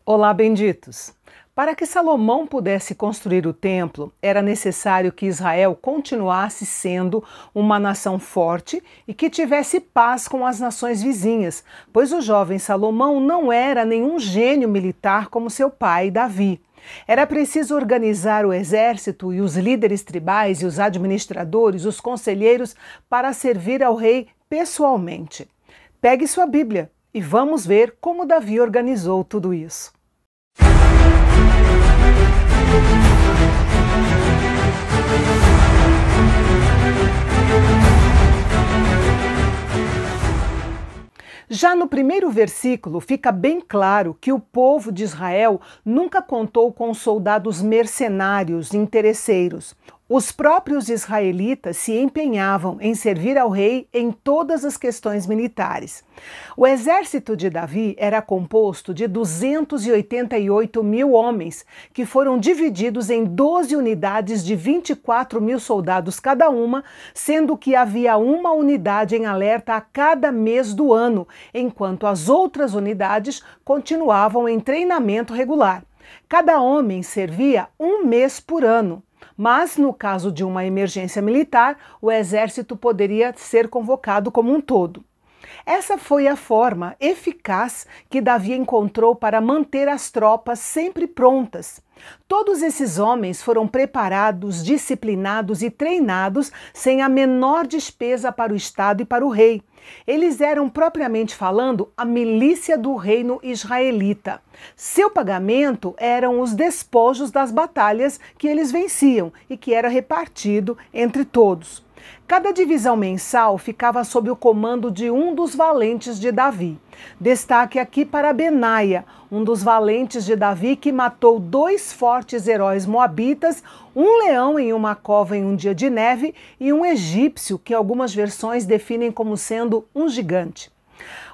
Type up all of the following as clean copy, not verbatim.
Olá, benditos! Para que Salomão pudesse construir o templo, era necessário que Israel continuasse sendo uma nação forte e que tivesse paz com as nações vizinhas, pois o jovem Salomão não era nenhum gênio militar como seu pai, Davi. Era preciso organizar o exército e os líderes tribais e os administradores, os conselheiros, para servir ao rei pessoalmente. Pegue sua Bíblia e vamos ver como Davi organizou tudo isso. Já no primeiro versículo fica bem claro que o povo de Israel nunca contou com soldados mercenários, interesseiros. Os próprios israelitas se empenhavam em servir ao rei em todas as questões militares. O exército de Davi era composto de 288 mil homens, que foram divididos em 12 unidades de 24 mil soldados cada uma, sendo que havia uma unidade em alerta a cada mês do ano, enquanto as outras unidades continuavam em treinamento regular. Cada homem servia um mês por ano. Mas, no caso de uma emergência militar, o exército poderia ser convocado como um todo. Essa foi a forma eficaz que Davi encontrou para manter as tropas sempre prontas. Todos esses homens foram preparados, disciplinados e treinados sem a menor despesa para o Estado e para o rei. Eles eram, propriamente falando, a milícia do reino israelita. Seu pagamento eram os despojos das batalhas que eles venciam e que era repartido entre todos. Cada divisão mensal ficava sob o comando de um dos valentes de Davi. Destaque aqui para Benaia, um dos valentes de Davi que matou 2 fortes heróis moabitas, um leão em uma cova em um dia de neve e um egípcio que algumas versões definem como sendo um gigante.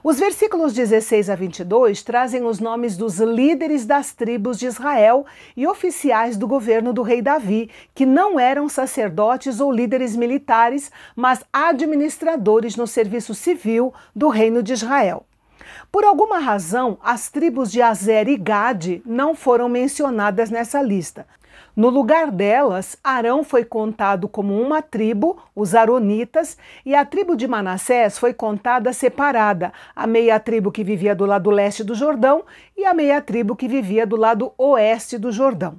Os versículos 16 a 22 trazem os nomes dos líderes das tribos de Israel e oficiais do governo do rei Davi, que não eram sacerdotes ou líderes militares, mas administradores no serviço civil do reino de Israel. Por alguma razão, as tribos de Aser e Gade não foram mencionadas nessa lista. No lugar delas, Arão foi contado como uma tribo, os Aronitas, e a tribo de Manassés foi contada separada, a meia tribo que vivia do lado leste do Jordão e a meia tribo que vivia do lado oeste do Jordão.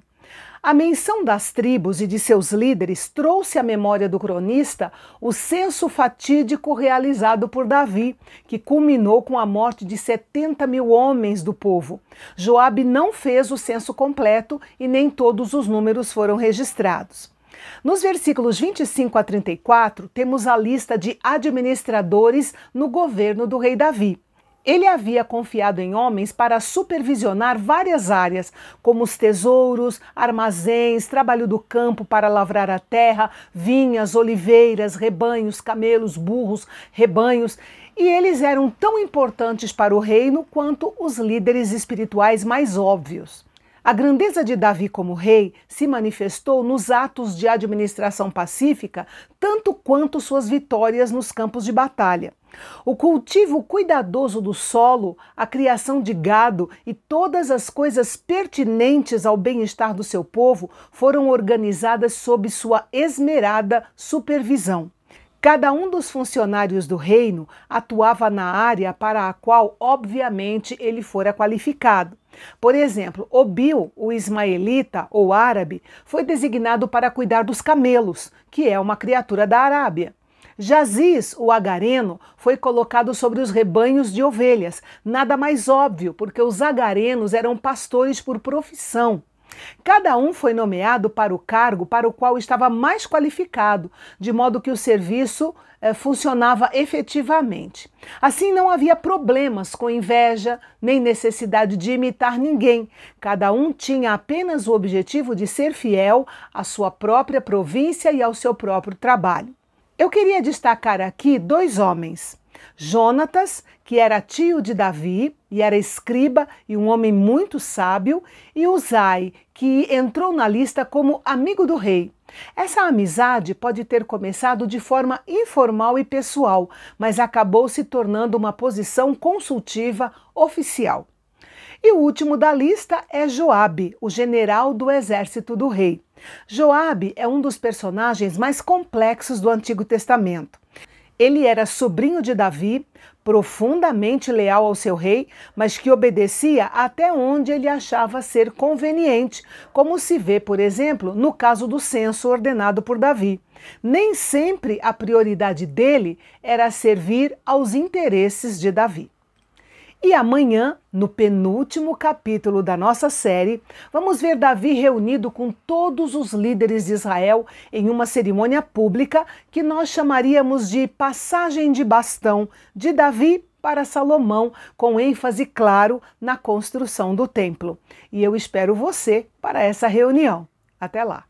A menção das tribos e de seus líderes trouxe à memória do cronista o censo fatídico realizado por Davi, que culminou com a morte de 70 mil homens do povo. Joabe não fez o censo completo e nem todos os números foram registrados. Nos versículos 25 a 34, temos a lista de administradores no governo do rei Davi. Ele havia confiado em homens para supervisionar várias áreas, como os tesouros, armazéns, trabalho do campo para lavrar a terra, vinhas, oliveiras, rebanhos, camelos, burros, rebanhos, e eles eram tão importantes para o reino quanto os líderes espirituais mais óbvios. A grandeza de Davi como rei se manifestou nos atos de administração pacífica, tanto quanto suas vitórias nos campos de batalha. O cultivo cuidadoso do solo, a criação de gado e todas as coisas pertinentes ao bem-estar do seu povo foram organizadas sob sua esmerada supervisão. Cada um dos funcionários do reino atuava na área para a qual, obviamente, ele fora qualificado. Por exemplo, Obil, o ismaelita ou árabe, foi designado para cuidar dos camelos, que é uma criatura da Arábia. Jaziz, o agareno, foi colocado sobre os rebanhos de ovelhas, nada mais óbvio, porque os agarenos eram pastores por profissão. Cada um foi nomeado para o cargo para o qual estava mais qualificado, de modo que o serviço funcionava efetivamente. Assim, não havia problemas com inveja, nem necessidade de imitar ninguém. Cada um tinha apenas o objetivo de ser fiel à sua própria província e ao seu próprio trabalho. Eu queria destacar aqui 2 homens. Jonatas, que era tio de Davi e era escriba e um homem muito sábio, e Uzai, que entrou na lista como amigo do rei. Essa amizade pode ter começado de forma informal e pessoal, mas acabou se tornando uma posição consultiva oficial. E o último da lista é Joabe, o general do exército do rei. Joabe é um dos personagens mais complexos do Antigo Testamento. Ele era sobrinho de Davi, profundamente leal ao seu rei, mas que obedecia até onde ele achava ser conveniente, como se vê, por exemplo, no caso do censo ordenado por Davi. Nem sempre a prioridade dele era servir aos interesses de Davi. E amanhã, no penúltimo capítulo da nossa série, vamos ver Davi reunido com todos os líderes de Israel em uma cerimônia pública que nós chamaríamos de passagem de bastão de Davi para Salomão, com ênfase, claro, na construção do templo. E eu espero você para essa reunião. Até lá!